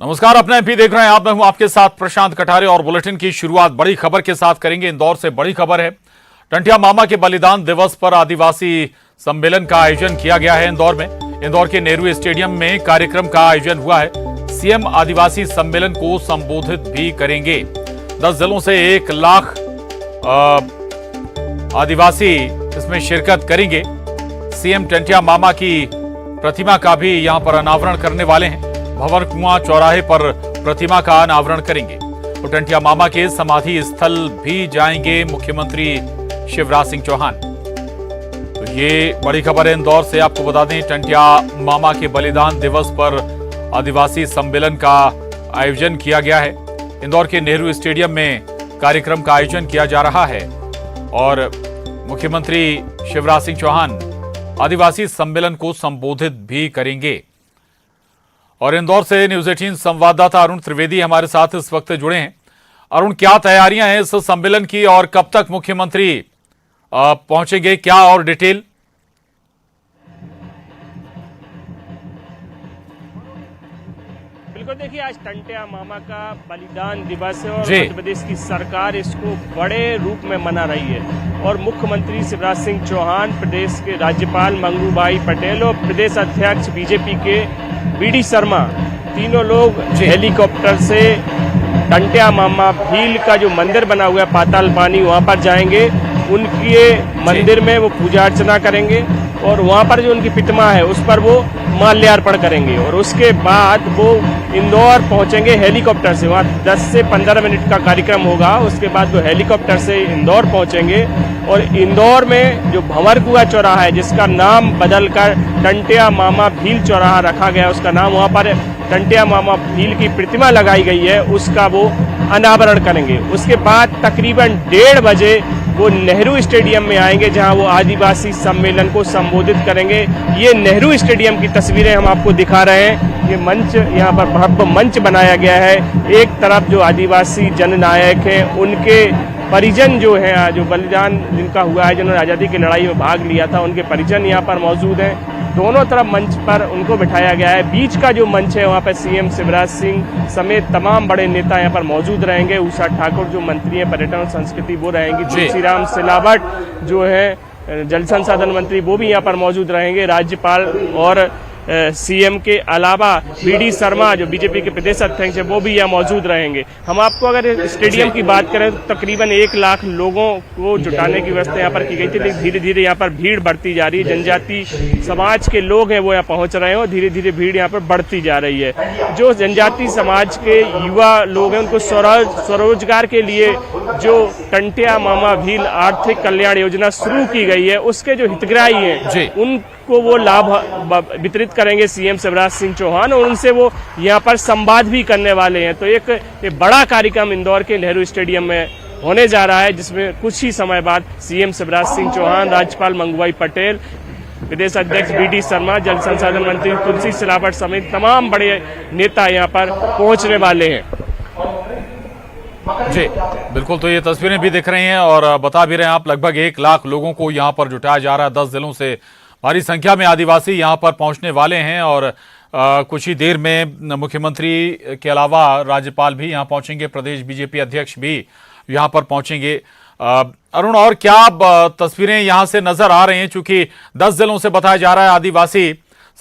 नमस्कार, अपना एमपी देख रहे हैं आप। मैं हूं आपके साथ प्रशांत कठारे और बुलेटिन की शुरुआत बड़ी खबर के साथ करेंगे। इंदौर से बड़ी खबर है। टंटिया मामा के बलिदान दिवस पर आदिवासी सम्मेलन का आयोजन किया गया है इंदौर में। इंदौर के नेहरू स्टेडियम में कार्यक्रम का आयोजन हुआ है। सीएम आदिवासी सम्मेलन को संबोधित भी करेंगे। 10 जिलों से 1 लाख आदिवासी इसमें शिरकत करेंगे। सीएम टंटिया मामा की प्रतिमा का भी यहां पर अनावरण करने वाले हैं। भंवर कुआं चौराहे पर प्रतिमा का अनावरण करेंगे। तो टंटिया मामा के समाधि स्थल भी जाएंगे मुख्यमंत्री शिवराज सिंह चौहान। तो ये बड़ी खबर है इंदौर से। आपको बता दें, टंटिया मामा के बलिदान दिवस पर आदिवासी सम्मेलन का आयोजन किया गया है। इंदौर के नेहरू स्टेडियम में कार्यक्रम का आयोजन किया जा रहा है और मुख्यमंत्री शिवराज सिंह चौहान आदिवासी सम्मेलन को संबोधित भी करेंगे। और इंदौर से न्यूज 18 संवाददाता अरुण त्रिवेदी हमारे साथ इस वक्त जुड़े हैं। अरुण, क्या तैयारियां हैं इस सम्मेलन की और कब तक मुख्यमंत्री पहुंचेंगे, क्या और डिटेल? बिल्कुल, देखिए आज टंटिया मामा का बलिदान दिवस है और मध्य प्रदेश की सरकार इसको बड़े रूप में मना रही है। और मुख्यमंत्री शिवराज सिंह चौहान, प्रदेश के राज्यपाल मंगू भाई पटेल और प्रदेश अध्यक्ष बीजेपी के बीडी शर्मा, तीनों लोग हेलीकॉप्टर से टंटिया मामा भील का जो मंदिर बना हुआ है पाताल पानी, वहां पर जाएंगे। उनके मंदिर में वो पूजा अर्चना करेंगे और वहां पर जो उनकी प्रतिमा है उस पर वो माल्यार्पण करेंगे। और उसके बाद वो इंदौर पहुंचेंगे हेलीकॉप्टर से। वहां 10 से 15 मिनट का कार्यक्रम होगा। उसके बाद वो हेलीकॉप्टर से इंदौर पहुंचेंगे और इंदौर में जो भंवर कुआं चौराहा है, जिसका नाम बदलकर टंटिया मामा भील चौराहा रखा गया, उसका नाम, वहां पर टंटिया मामा भील की प्रतिमा लगाई गई है, उसका वो अनावरण करेंगे। उसके बाद तकरीबन 1:30 बजे वो नेहरू स्टेडियम में आएंगे, जहां वो आदिवासी सम्मेलन को संबोधित करेंगे। ये नेहरू स्टेडियम की तस्वीरें हम आपको दिखा रहे हैं। ये मंच, यहाँ पर भव्य मंच बनाया गया है। एक तरफ जो आदिवासी जननायक हैं, उनके परिजन जो हैं, जो बलिदान जिनका हुआ है, जिन्होंने आज़ादी की लड़ाई में भाग लिया था, उनके परिजन यहाँ पर मौजूद हैं। दोनों तरफ मंच पर उनको बिठाया गया है। बीच का जो मंच है, वहाँ पर सीएम शिवराज सिंह समेत तमाम बड़े नेता यहाँ पर मौजूद रहेंगे। उषा ठाकुर जो मंत्री है पर्यटन और संस्कृति, वो रहेंगी। तुलसीराम सिलावट जो है जल संसाधन मंत्री, वो भी यहाँ पर मौजूद रहेंगे। राज्यपाल और सीएम के अलावा बीडी शर्मा जो बीजेपी के प्रदेश अध्यक्ष है, वो भी यहाँ मौजूद रहेंगे। हम आपको अगर स्टेडियम की बात करें तो तकरीबन 1 लाख लोगों को जुटाने की व्यवस्था यहाँ पर की गई थी, लेकिन धीरे धीरे यहाँ पर भीड़ बढ़ती जा रही है। जनजाति समाज के लोग हैं वो यहाँ पहुँच रहे हैं और धीरे धीरे भीड़ यहाँ पर बढ़ती जा रही है। जो जनजाति समाज के युवा लोग हैं, उनको स्वरोजगार के लिए जो टंटिया मामा भील आर्थिक कल्याण योजना शुरू की गई है, उसके जो हितग्राही हैं उनको वो लाभ वितरित करेंगे सीएम शिवराज सिंह चौहान, और उनसे वो यहाँ पर संवाद भी करने वाले हैं। तो एक बड़ा कार्यक्रम इंदौर के नेहरू स्टेडियम में होने जा रहा है, जिसमें कुछ ही समय बाद सीएम शिवराज सिंह चौहान, राज्यपाल मंगू भाई पटेल, प्रदेश अध्यक्ष बीडी शर्मा, जल संसाधन मंत्री तुलसी सिलावट समेत तमाम बड़े नेता यहाँ पर पहुंचने वाले हैं। जी बिल्कुल, तो ये तस्वीरें भी दिख रही हैं और बता भी रहे हैं आप, लगभग 1 लाख लोगों को यहाँ पर जुटाया जा रहा है। 10 जिलों से भारी संख्या में आदिवासी यहाँ पर पहुँचने वाले हैं और कुछ ही देर में मुख्यमंत्री के अलावा राज्यपाल भी यहाँ पहुँचेंगे, प्रदेश बीजेपी अध्यक्ष भी यहाँ पर पहुँचेंगे। अरुण, और क्या तस्वीरें यहाँ से नजर आ रही हैं? चूंकि 10 जिलों से बताया जा रहा है आदिवासी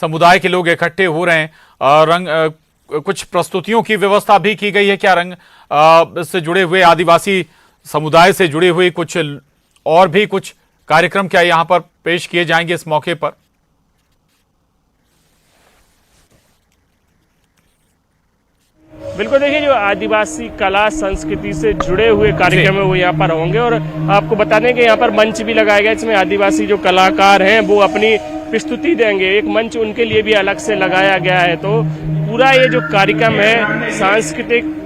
समुदाय के लोग इकट्ठे हो रहे हैं। कुछ प्रस्तुतियों की व्यवस्था भी की गई है क्या? इससे जुड़े हुए आदिवासी समुदाय से जुड़े हुए कुछ और भी कुछ कार्यक्रम क्या यहाँ पर पेश किए जाएंगे इस मौके पर? बिल्कुल, देखिए जो आदिवासी कला संस्कृति से जुड़े हुए कार्यक्रम है वो यहाँ पर होंगे। और आपको बता दें कि यहाँ पर मंच भी लगाया गया है, इसमें आदिवासी जो कलाकार हैं वो अपनी प्रस्तुति देंगे। एक मंच उनके लिए भी अलग से लगाया गया है। तो पूरा ये जो कार्यक्रम है, सांस्कृतिक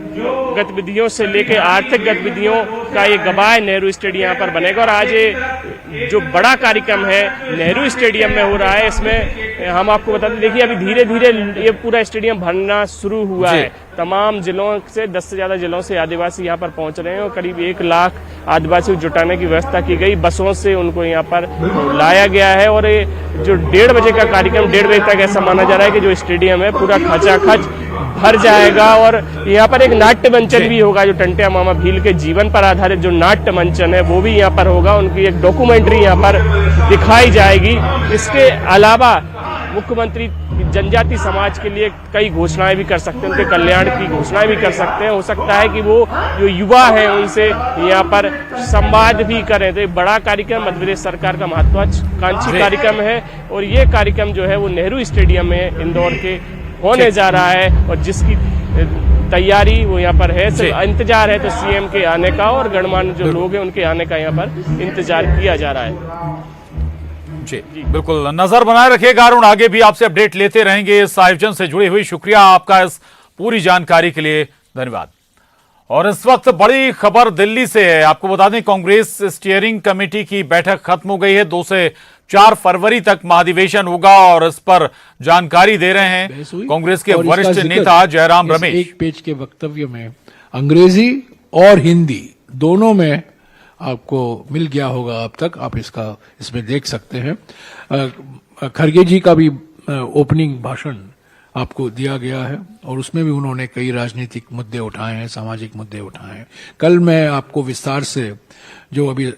गतिविधियों से लेकर आर्थिक गतिविधियों का ये गवाह नेहरू स्टेडियम यहाँ पर बनेगा। और आज ये जो बड़ा कार्यक्रम है नेहरू स्टेडियम में हो रहा है, इसमें हम आपको बता दें, देखिए अभी धीरे धीरे ये पूरा स्टेडियम भरना शुरू हुआ है। तमाम जिलों से 10 से ज्यादा जिलों से आदिवासी यहाँ पर पहुंच रहे हैं और करीब 1 लाख आदिवासी जुटाने की व्यवस्था की गई। बसों से उनको यहाँ पर लाया गया है और जो 1:30 बजे का कार्यक्रम 1:30 बजे तक ऐसा माना जा रहा है कि जो स्टेडियम है पूरा खचाखच भर जाएगा और यहाँ पर एक नाट्य मंचन भी होगा। जो टंटिया मामा भील के जीवन पर आधारित जो नाट्य मंचन है वो भी यहाँ पर होगा। उनकी एक डॉक्यूमेंट्री यहाँ पर दिखाई जाएगी। इसके अलावा मुख्यमंत्री जनजाति समाज के लिए कई घोषणाएं भी कर सकते हैं, उनके कल्याण की घोषणाएं भी कर सकते हैं। हो सकता है कि वो जो युवा है उनसे यहाँ पर संवाद भी करें। तो एक बड़ा कार्यक्रम मध्य प्रदेश सरकार का महत्वाकांक्षी कार्यक्रम है और ये कार्यक्रम जो है वो नेहरू स्टेडियम में इंदौर के होने जा रहा है और जिसकी तैयारी वो यहाँ पर है। इंतजार है तो सीएम के आने का और गणमान्य जो लोग हैं उनके आने का यहाँ पर इंतजार किया जा रहा है। जी बिल्कुल, नजर बनाए रखिएगा अरुण, आगे भी आपसे अपडेट लेते रहेंगे इस आयोजन से जुड़ी हुई। शुक्रिया आपका इस पूरी जानकारी के लिए, धन्यवाद। और इस वक्त बड़ी खबर दिल्ली से है। आपको बता दें कांग्रेस स्टीयरिंग कमेटी की बैठक खत्म हो गई है। 2 से 4 फरवरी तक महाधिवेशन होगा और इस पर जानकारी दे रहे हैं कांग्रेस के वरिष्ठ नेता जयराम रमेश। एक पेज के वक्तव्य में अंग्रेजी और हिंदी दोनों में आपको मिल गया होगा अब तक, आप इसमें देख सकते हैं। खरगे जी का भी ओपनिंग भाषण आपको दिया गया है और उसमें भी उन्होंने कई राजनीतिक मुद्दे उठाए हैं, सामाजिक मुद्दे उठाए हैं। कल मैं आपको विस्तार से जो अभी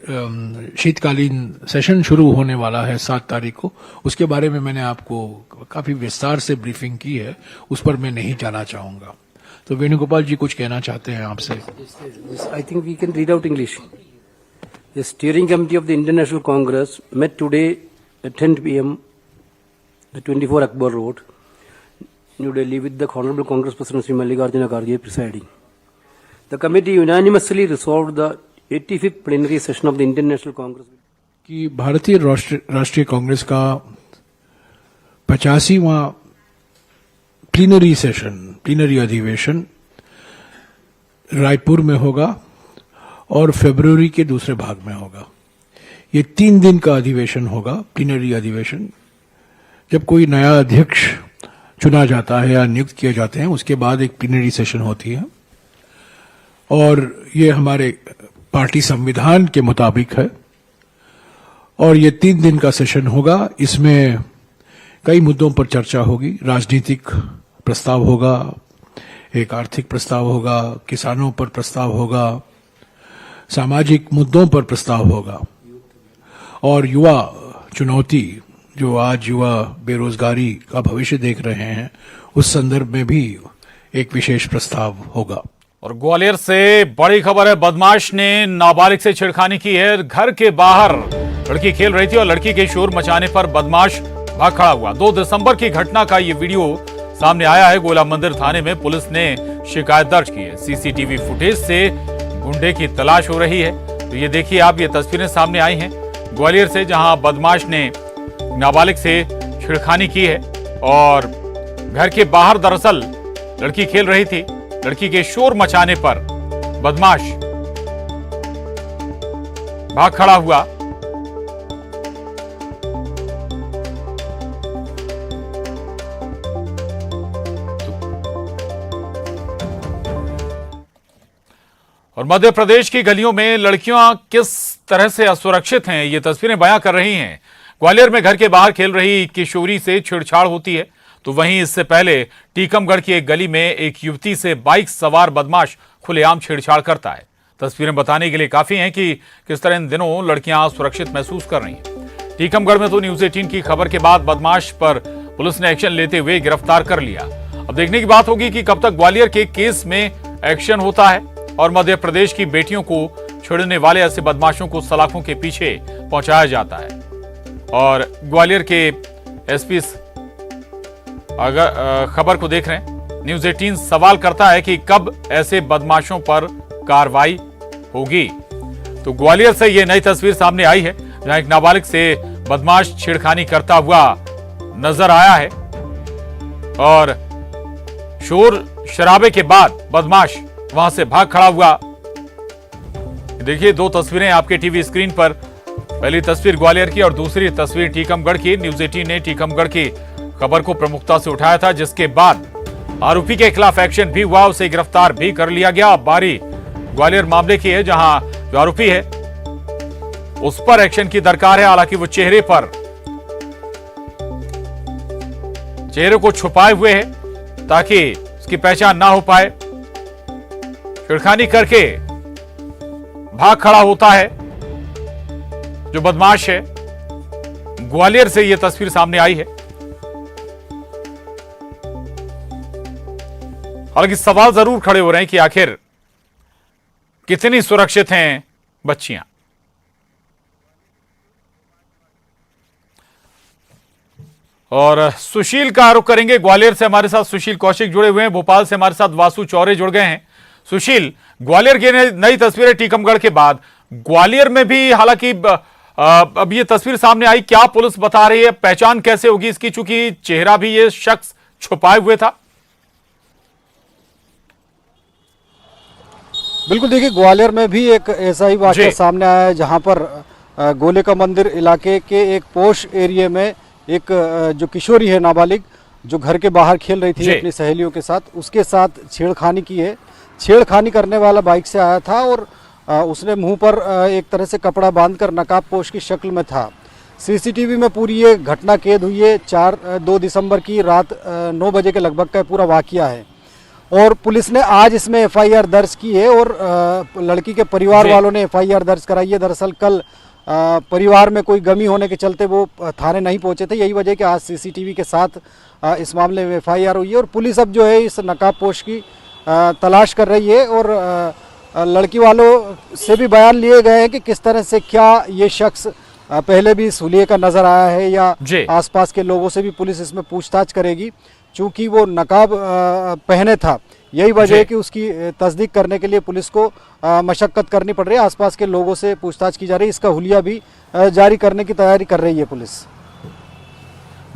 शीतकालीन सेशन शुरू होने वाला है 7 तारीख को, उसके बारे में मैंने आपको काफी विस्तार से ब्रीफिंग की है, उस पर मैं नहीं जाना चाहूंगा। तो वेणुगोपाल जी कुछ कहना चाहते हैं आपसे। I think we can read out English. The steering committee of the International Congress met today at 10 p.m. at 24 Akbar Road, New Delhi, with the Honorable Congress President Sri Mallikarjuna Kharge presiding. The committee unanimously resolved the 85th plenary session of the International Congress. कि भारतीय राष्ट्रीय कांग्रेस का 85वां plenary अधिवेशन रायपुर में होगा और फरवरी के दूसरे भाग में होगा। ये 3 दिन का अधिवेशन होगा, प्लीनरी अधिवेशन। जब कोई नया अध्यक्ष चुना जाता है या नियुक्त किए जाते हैं उसके बाद एक प्लीनरी सेशन होती है और ये हमारे पार्टी संविधान के मुताबिक है और ये 3 दिन का सेशन होगा। इसमें कई मुद्दों पर चर्चा होगी। राजनीतिक प्रस्ताव होगा, एक आर्थिक प्रस्ताव होगा, किसानों पर प्रस्ताव होगा, सामाजिक मुद्दों पर प्रस्ताव होगा और युवा चुनौती, जो आज युवा बेरोजगारी का भविष्य देख रहे हैं, उस संदर्भ में भी एक विशेष प्रस्ताव होगा। और ग्वालियर से बड़ी खबर है, बदमाश ने नाबालिग से छेड़खानी की है। घर के बाहर लड़की खेल रही थी और लड़की के शोर मचाने पर बदमाश भाग खड़ा हुआ। 2 दिसंबर की घटना का ये वीडियो सामने आया है। गोला मंदिर थाने में पुलिस ने शिकायत दर्ज की है। सीसीटीवी फुटेज से गुंडे की तलाश हो रही है। तो ये देखिए आप, ये तस्वीरें सामने आई हैं ग्वालियर से, जहां बदमाश ने नाबालिग से छेड़खानी की है और घर के बाहर दरअसल लड़की खेल रही थी। लड़की के शोर मचाने पर बदमाश भाग खड़ा हुआ। और मध्य प्रदेश की गलियों में लड़कियां किस तरह से असुरक्षित हैं, ये तस्वीरें बयां कर रही हैं। ग्वालियर में घर के बाहर खेल रही किशोरी से छेड़छाड़ होती है, तो वहीं इससे पहले टीकमगढ़ की एक गली में एक युवती से बाइक सवार बदमाश खुलेआम छेड़छाड़ करता है। तस्वीरें बताने के लिए काफी हैं कि किस तरह इन दिनों लड़कियां सुरक्षित महसूस कर रही हैं। टीकमगढ़ में तो न्यूज़ 18 की खबर के बाद बदमाश पर पुलिस ने एक्शन लेते हुए गिरफ्तार कर लिया। अब देखने की बात होगी कि कब तक ग्वालियर के केस में एक्शन होता है और मध्य प्रदेश की बेटियों को छेड़ने वाले ऐसे बदमाशों को सलाखों के पीछे पहुंचाया जाता है। और ग्वालियर के एसपी अगर खबर को देख रहे हैं, न्यूज़ 18 सवाल करता है कि कब ऐसे बदमाशों पर कार्रवाई होगी। तो ग्वालियर से यह नई तस्वीर सामने आई है, जहां एक नाबालिग से बदमाश छेड़खानी करता हुआ नजर आया है और शोर शराबे के बाद बदमाश वहां से भाग खड़ा हुआ। देखिए 2 तस्वीरें आपके टीवी स्क्रीन पर, पहली तस्वीर ग्वालियर की और दूसरी तस्वीर टीकमगढ़ की। न्यूज़ 18 ने टीकमगढ़ की खबर को प्रमुखता से उठाया था, जिसके बाद आरोपी के खिलाफ एक्शन भी हुआ, उसे गिरफ्तार भी कर लिया गया। अब बारी ग्वालियर मामले की है, जहां जो आरोपी है उस पर एक्शन की दरकार है। हालांकि वो चेहरे को छुपाए हुए है ताकि उसकी पहचान ना हो पाए, छेड़खानी करके भाग खड़ा होता है जो बदमाश है। ग्वालियर से यह तस्वीर सामने आई है। हालांकि सवाल जरूर खड़े हो रहे हैं कि आखिर कितनी सुरक्षित हैं बच्चियां। और सुशील का आरोप करेंगे। ग्वालियर से हमारे साथ सुशील कौशिक जुड़े हुए हैं, भोपाल से हमारे साथ वासु चौरे जुड़ गए हैं। सुशील, ग्वालियर की नई तस्वीरें टीकमगढ़ के बाद ग्वालियर में भी हालांकि अब ये तस्वीर सामने आई, क्या पुलिस बता रही है, पहचान कैसे होगी इसकी, चूंकि चेहरा भी ये शख्स छुपाए हुए था? बिल्कुल, देखिए ग्वालियर में भी एक ऐसा ही वाकया सामने आया है, जहां पर गोले का मंदिर इलाके के एक पोश एरिया में एक जो किशोरी है नाबालिग, जो घर के बाहर खेल रही थी अपनी सहेलियों के साथ, उसके साथ छेड़खानी की है। छेड़खानी करने वाला बाइक से आया था और उसने मुंह पर एक तरह से कपड़ा बांधकर नकाबपोश की शक्ल में था। सीसीटीवी में पूरी ये घटना कैद हुई है। 2 दिसंबर की रात 9 बजे के लगभग का पूरा वाकया है और पुलिस ने आज इसमें एफआईआर दर्ज की है और लड़की के परिवार वालों ने एफआईआर दर्ज कराई है। दरअसल कल परिवार में कोई गमी होने के चलते वो थाने नहीं पहुंचे थे, यही वजह कि आज सीसीटीवी के साथ इस मामले में एफआईआर हुई है और पुलिस अब जो है इस नकाबपोश की तलाश कर रही है और लड़की वालों से भी बयान लिए गए हैं कि किस तरह से क्या ये शख्स पहले भी इस हुलिये का नजर आया है या आसपास के लोगों से भी पुलिस इसमें पूछताछ करेगी। चूंकि वो नकाब पहने था, यही वजह है कि उसकी तस्दीक करने के लिए पुलिस को मशक्कत करनी पड़ रही है। आसपास के लोगों से पूछताछ की जा रही है। इसका हुलिया भी जारी करने की तैयारी कर रही है पुलिस।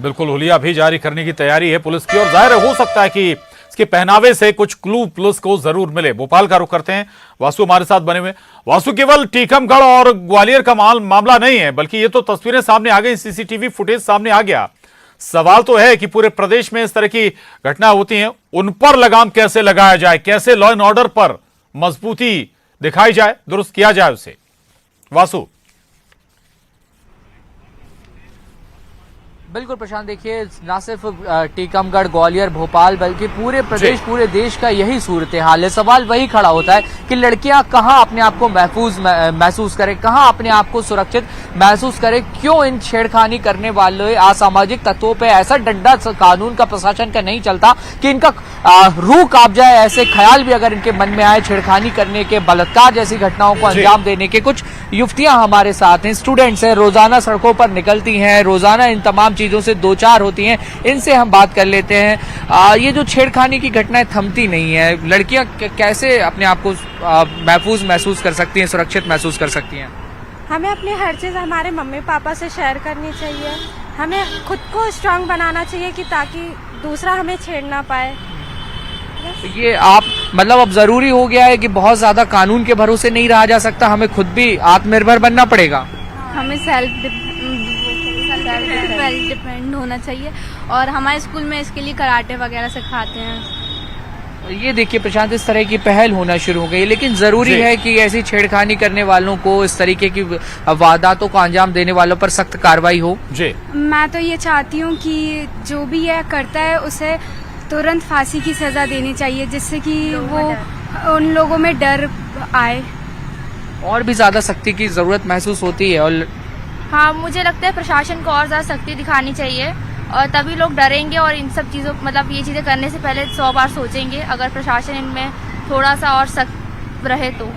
बिल्कुल, हुलिया भी जारी करने की तैयारी है पुलिस की और जाहिर हो सकता है कि इसके पहनावे से कुछ क्लू पुलिस को जरूर मिले। भोपाल का रुख करते हैं, वासु हमारे साथ बने हुए। वासु, केवल टीकमगढ़ और ग्वालियर का मामला नहीं है, बल्कि ये तो तस्वीरें सामने आ गई, सीसीटीवी फुटेज सामने आ गया। सवाल तो है कि पूरे प्रदेश में इस तरह की घटना होती हैं, उन पर लगाम कैसे लगाया जाए, कैसे लॉ एंड ऑर्डर पर मजबूती दिखाई जाए, दुरुस्त किया जाए उसे। वासु। बिल्कुल प्रशांत, देखिए ना सिर्फ टीकमगढ़, ग्वालियर, भोपाल, बल्कि पूरे प्रदेश, पूरे देश का यही सूरत हाल है। सवाल वही खड़ा होता है कि लड़कियां कहां अपने आप को महफूज महसूस करें, कहां अपने आप को सुरक्षित महसूस करें। क्यों इन छेड़खानी करने वाले असामाजिक तत्वों पे ऐसा डंडा कानून का, प्रशासन का नहीं चलता कि इनका रूह कांप जाए। ऐसे ख्याल भी अगर इनके मन में आए, छेड़खानी करने के, बलात्कार जैसी घटनाओं को अंजाम देने के। कुछ युवतियां हमारे साथ हैं, स्टूडेंट्स हैं, रोजाना सड़कों पर निकलती हैं, रोजाना इन तमाम चीजों से दो चार होती हैं। इनसे हम बात कर लेते हैं। ये जो छेड़खानी की घटनाएं थमती नहीं है, लड़कियां कैसे अपने आप को महफूज महसूस कर सकती हैं, सुरक्षित महसूस कर सकती हैं? हमें अपनी हर चीज हमारे मम्मी पापा से शेयर करनी चाहिए। हमें खुद को स्ट्रांग बनाना चाहिए कि ताकि दूसरा हमें छेड़ ना पाए। ये आप मतलब अब जरूरी हो गया है कि बहुत ज्यादा कानून के भरोसे नहीं रहा जा सकता, हमें खुद भी आत्मनिर्भर बनना पड़ेगा। हमें सेल्फ डिपेंड होना चाहिए और हमारे स्कूल में इसके लिए कराटे वगैरह सिखाते हैं। ये देखिए प्रशांत, इस तरह की पहल होना शुरू हो गई, लेकिन जरूरी है कि ऐसी छेड़खानी करने वालों को, इस तरीके की वारदातों को अंजाम देने वालों पर सख्त कार्रवाई हो। जी, मैं तो ये चाहती हूँ कि जो भी यह करता है उसे तुरंत फांसी की सजा देनी चाहिए, जिससे कि वो उन लोगों में डर आए। और भी ज्यादा सख्ती की जरूरत महसूस होती है। और हाँ, मुझे लगता है प्रशासन को और ज्यादा सख्ती दिखानी चाहिए और तभी लोग डरेंगे और इन सब चीजों, मतलब ये चीजें करने से पहले 100 बार सोचेंगे। अगर प्रशासन इनमें थोड़ा सा और सख्त रहे तो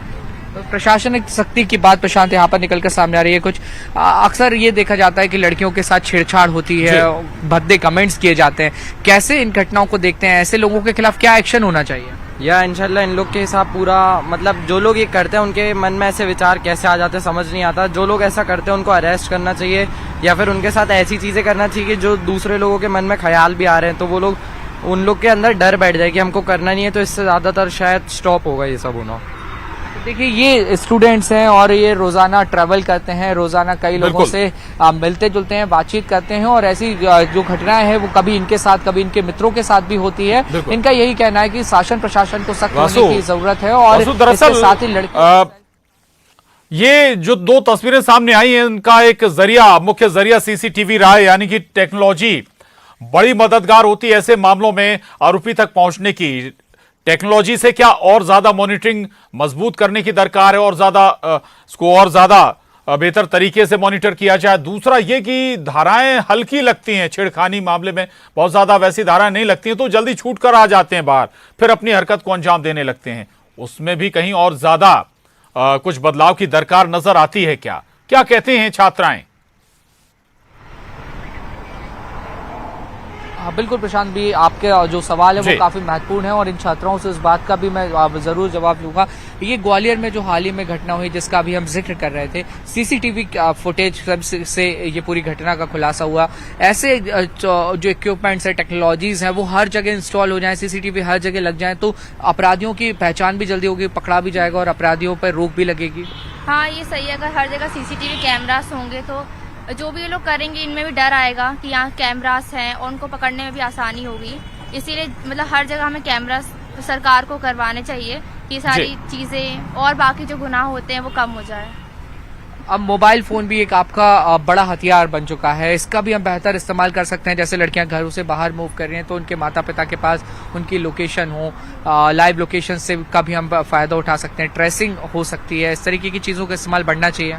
प्रशासनिक सख्ती की बात प्रशांत यहाँ पर निकलकर सामने आ रही है। कुछ अक्सर ये देखा जाता है कि लड़कियों के साथ छेड़छाड़ होती है, भद्दे कमेंट्स किए जाते हैं। कैसे इन घटनाओं को देखते हैं? ऐसे लोगों के खिलाफ क्या एक्शन होना चाहिए? या इंशाल्लाह इन लोग के हिसाब पूरा, मतलब जो लोग ये करते हैं उनके मन में ऐसे विचार कैसे आ जाते हैं समझ नहीं आता। जो लोग ऐसा करते हैं उनको अरेस्ट करना चाहिए या फिर उनके साथ ऐसी चीजें करना चाहिए कि जो दूसरे लोगों के मन में ख्याल भी आ रहे हैं तो वो लोग, उन लोग के अंदर डर बैठ जाए कि हमको करना नहीं है, तो इससे ज्यादातर शायद स्टॉप होगा ये सब होना। देखिए ये स्टूडेंट्स हैं और ये रोजाना ट्रैवल करते हैं, रोजाना कई लोगों से मिलते जुलते हैं, बातचीत करते हैं और ऐसी जो घटनाएं हैं वो कभी इनके साथ, कभी इनके मित्रों के साथ भी होती है। इनका यही कहना है कि शासन प्रशासन को सख्त होने की जरूरत है और इसके साथ ही लड़के। ये जो दो तस्वीरें सामने आई हैं, इनका एक जरिया, मुख्य जरिया सीसीटीवी रहा है, यानी कि टेक्नोलॉजी बड़ी मददगार होती है ऐसे मामलों में आरोपी तक पहुंचने की। टेक्नोलॉजी से क्या और ज्यादा मॉनिटरिंग मजबूत करने की दरकार है और ज्यादा इसको और ज्यादा बेहतर तरीके से मॉनिटर किया जाए। दूसरा ये कि धाराएं हल्की लगती हैं, छेड़खानी मामले में बहुत ज्यादा वैसी धाराएं नहीं लगती हैं तो जल्दी छूट कर आ जाते हैं बाहर, फिर अपनी हरकत को अंजाम देने लगते हैं। उसमें भी कहीं और ज्यादा कुछ बदलाव की दरकार नजर आती है क्या? क्या कहते हैं छात्राएं? हाँ बिल्कुल प्रशांत भी, आपके जो सवाल है वो काफी महत्वपूर्ण है और इन छात्राओं से इस बात का भी मैं जरूर जवाब लूंगा। ये ग्वालियर में जो हाल ही में घटना हुई जिसका भी हम जिक्र कर रहे थे, सीसीटीवी फुटेज से ये पूरी घटना का खुलासा हुआ। ऐसे जो इक्विपमेंट्स है, टेक्नोलॉजीज हैं, वो हर जगह इंस्टॉल हो जाए, सीसीटीवी हर जगह लग जाए तो अपराधियों की पहचान भी जल्दी होगी, पकड़ा भी जाएगा और अपराधियों पर रोक भी लगेगी। हाँ ये सही है, अगर हर जगह सीसीटीवी कैमरास होंगे तो जो भी ये लोग करेंगे इनमें भी डर आएगा कि यहाँ कैमरास हैं और उनको पकड़ने में भी आसानी होगी। इसीलिए मतलब हर जगह हमें कैमरास सरकार को करवाने चाहिए कि सारी चीजें और बाकी जो गुनाह होते हैं वो कम हो जाए। अब मोबाइल फोन भी एक आपका बड़ा हथियार बन चुका है, इसका भी हम बेहतर इस्तेमाल कर सकते हैं। जैसे लड़कियां घरों से बाहर मूव कर रही हैं तो उनके माता पिता के पास उनकी लोकेशन हो, लाइव लोकेशन से का भी हम फायदा उठा सकते हैं, ट्रेसिंग हो सकती है। इस तरीके की चीजों का इस्तेमाल बढ़ना चाहिए।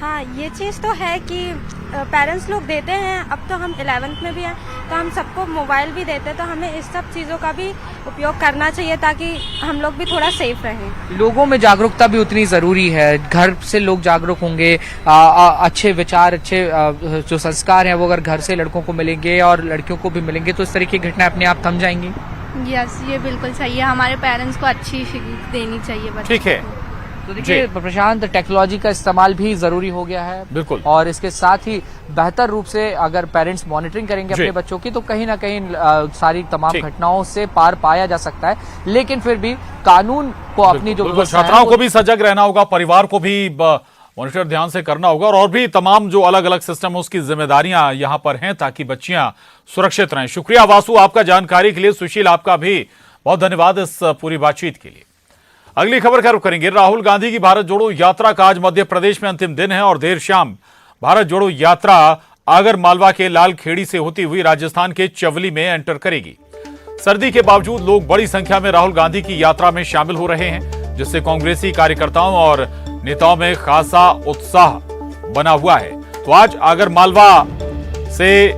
हाँ ये चीज़ तो है कि पेरेंट्स लोग देते हैं, अब तो हम 11th में भी हैं तो हम सबको मोबाइल भी देते हैं, तो हमें इस सब चीज़ों का भी उपयोग करना चाहिए ताकि हम लोग भी थोड़ा सेफ रहें। लोगों में जागरूकता भी उतनी ज़रूरी है। घर से लोग जागरूक होंगे, अच्छे विचार, अच्छे जो संस्कार हैं वो अगर घर से लड़कों को मिलेंगे और लड़कियों को भी मिलेंगे तो इस तरह की घटना अपने आप थम जाएंगी। यस ये बिल्कुल सही है, हमारे पेरेंट्स को अच्छी सीख देनी चाहिए। ठीक है, तो देखिए प्रशांत, टेक्नोलॉजी का इस्तेमाल भी जरूरी हो गया है बिल्कुल, और इसके साथ ही बेहतर रूप से अगर पेरेंट्स मॉनिटरिंग करेंगे अपने बच्चों की तो कहीं ना कहीं सारी तमाम घटनाओं से पार पाया जा सकता है। लेकिन फिर भी कानून को अपनी जो छात्राओं को भी सजग रहना होगा, परिवार को भी मॉनिटर ध्यान से करना होगा और भी तमाम जो अलग अलग सिस्टम उसकी जिम्मेदारियां यहां पर हैं ताकि बच्चियां सुरक्षित रहें। शुक्रिया वासु आपका जानकारी के लिए। सुशील आपका भी बहुत धन्यवाद इस पूरी बातचीत के लिए। अगली खबर का रुख करेंगे। राहुल गांधी की भारत जोड़ो यात्रा का आज मध्य प्रदेश में अंतिम दिन है और देर शाम भारत जोड़ो यात्रा आगर मालवा के लाल खेड़ी से होती हुई राजस्थान के चवली में एंटर करेगी। सर्दी के बावजूद लोग बड़ी संख्या में राहुल गांधी की यात्रा में शामिल हो रहे हैं, जिससे कांग्रेसी कार्यकर्ताओं और नेताओं में खासा उत्साह बना हुआ है। तो आज आगर मालवा से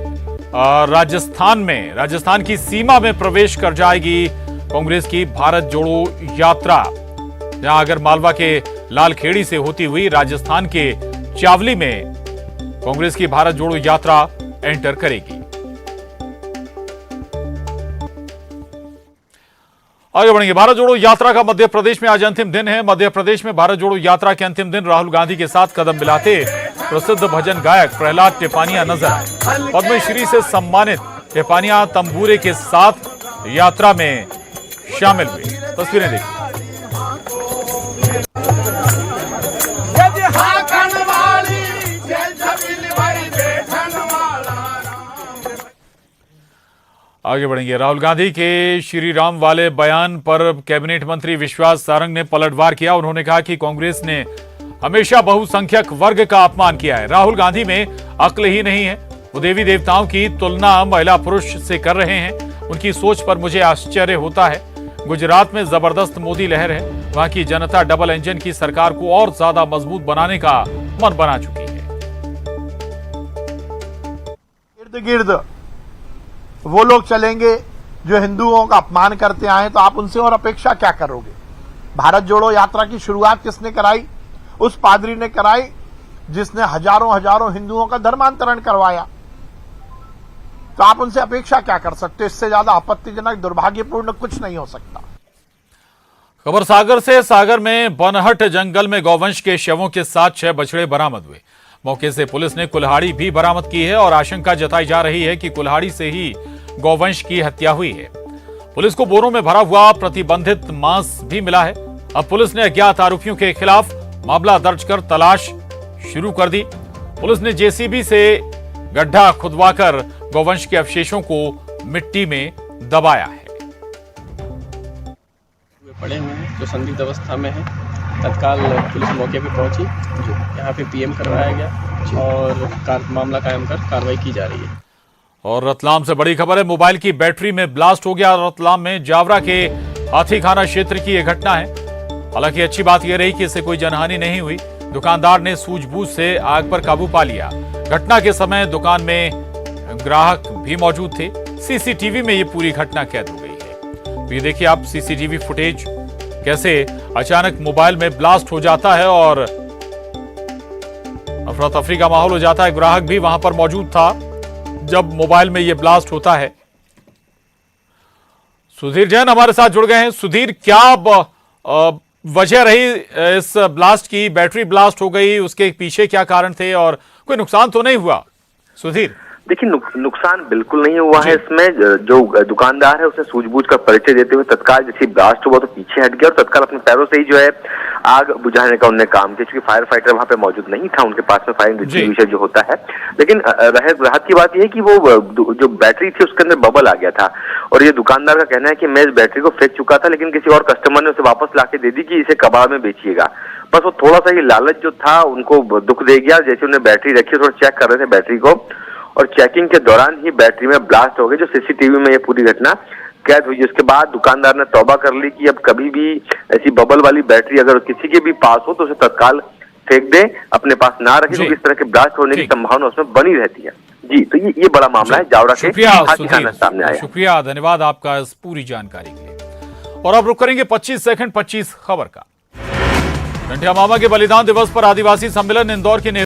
राजस्थान की सीमा में प्रवेश कर जाएगी कांग्रेस की भारत जोड़ो यात्रा, जहां आगर मालवा के लालखेड़ी से होती हुई राजस्थान के चावली में कांग्रेस की भारत जोड़ो यात्रा एंटर करेगी। आगे बढ़ेंगे। भारत जोड़ो यात्रा का मध्य प्रदेश में आज अंतिम दिन है। मध्य प्रदेश में भारत जोड़ो यात्रा के अंतिम दिन राहुल गांधी के साथ कदम मिलाते प्रसिद्ध भजन गायक प्रहलाद टिपानिया नजर आए। पद्मश्री से सम्मानित टिपानिया तंबूरे के साथ यात्रा में शामिल हुए। तस्वीरें देखिए। आगे बढ़ेंगे। राहुल गांधी के श्री राम वाले बयान पर कैबिनेट मंत्री विश्वास सारंग ने पलटवार किया। उन्होंने कहा कि कांग्रेस ने हमेशा बहुसंख्यक वर्ग का अपमान किया है। राहुल गांधी में अक्ल ही नहीं है, वो देवी देवताओं की तुलना महिला पुरुष से कर रहे हैं। उनकी सोच पर मुझे आश्चर्य होता है। गुजरात में जबरदस्त मोदी लहर है, वहां की जनता डबल इंजन की सरकार को और ज्यादा मजबूत बनाने का मन बना चुकी है। इर्द गिर्द वो लोग चलेंगे जो हिंदुओं का अपमान करते आए, तो आप उनसे और अपेक्षा क्या करोगे। भारत जोड़ो यात्रा की शुरुआत किसने कराई? उस पादरी ने कराई जिसने हजारों हिंदुओं का धर्मांतरण करवाया। तो आप उनसे अपेक्षा क्या कर सकते? इससे ज्यादा आपत्तिजनक, दुर्भाग्यपूर्ण कुछ नहीं हो सकता। खबर सागर से। सागर में बनहट जंगल में गौवंश के शवों के साथ 6 बछड़े बरामद हुए। मौके से पुलिस ने कुल्हाड़ी भी बरामद की है और आशंका जताई जा रही है कि कुल्हाड़ी से ही गौवंश की हत्या हुई है। पुलिस को बोरों में भरा हुआ प्रतिबंधित मांस भी मिला है। अब पुलिस ने अज्ञात आरोपियों के खिलाफ मामला दर्ज कर तलाश शुरू कर दी। पुलिस ने जेसीबी से गड्ढा खुदवाकर गौवंश के अवशेषों को मिट्टी में दबाया है। पड़े हुए हैं जो संदिग्ध अवस्था में है। तत्काल पुलिस मौके पे पहुंची, यहाँ पे पीएम करवाया गया और मामला कायम कर कार्रवाई की जा रही है। और रतलाम से बड़ी खबर है, मोबाइल की बैटरी में ब्लास्ट हो गया। रतलाम में जावरा के हाथीखाना क्षेत्र की यह घटना है। हालांकि अच्छी बात यह रही कि इससे कोई जनहानि नहीं हुई। दुकानदार ने सूझबूझ से आग पर काबू पा लिया। घटना के समय दुकान में ग्राहक भी मौजूद थे। सीसीटीवी में ये पूरी घटना कैद हो गई है। तो ये देखिए आप सीसीटीवी फुटेज, कैसे अचानक मोबाइल में ब्लास्ट हो जाता है और अफरा तफरी का माहौल हो जाता है। ग्राहक भी वहां पर मौजूद था जब मोबाइल में यह ब्लास्ट होता है। सुधीर जैन हमारे साथ जुड़ गए हैं। सुधीर, क्या वजह रही इस ब्लास्ट की? बैटरी ब्लास्ट हो गई, उसके पीछे क्या कारण थे और कोई नुकसान तो नहीं हुआ? सुधीर, देखिए नुकसान बिल्कुल नहीं हुआ है इसमें। जो दुकानदार है उसने सूझबूझ का परिचय देते हुए तत्काल जैसे ब्लास्ट हुआ तो पीछे हट गया और तत्काल अपने पैरों से ही जो है आग बुझाने का उन्होंने काम किया, क्योंकि फायर फाइटर वहां पे मौजूद नहीं था, उनके पास में फायर एक्सटिंग्विशर जो होता है। लेकिन राहत की बात यह है कि वो जो बैटरी थी उसके अंदर बबल आ गया था और ये दुकानदार का कहना है कि मैं इस बैटरी को फेंक चुका था, लेकिन किसी और कस्टमर ने उसे वापस लाके दे दी कि इसे कबाड़ में बेचिएगा। बस वो थोड़ा सा ही लालच जो था उनको दुख दे गया। जैसे उन्हें बैटरी रखी, थोड़ा चेक कर रहे थे बैटरी को और चेकिंग के दौरान ही बैटरी में ब्लास्ट हो गई, जो सीसीटीवी में ये पूरी घटना कैद हुई। उसके बाद दुकानदार ने तौबा कर ली कि अब कभी भी ऐसी बबल वाली बैटरी अगर किसी के भी पास हो तो उसे तत्काल फेंक दे, अपने पास ना रखे, क्योंकि इस तरह के ब्लास्ट होने की संभावना उसमें बनी रहती है। जी, तो ये बड़ा मामला है जावरा के हाथीखाना सामने आया। शुक्रिया, धन्यवाद आपका इस पूरी जानकारी के लिए। और अब रुक करेंगे 25 सेकंड 25 खबर का। टंटिया मामा के बलिदान दिवस पर आदिवासी सम्मेलन इंदौर के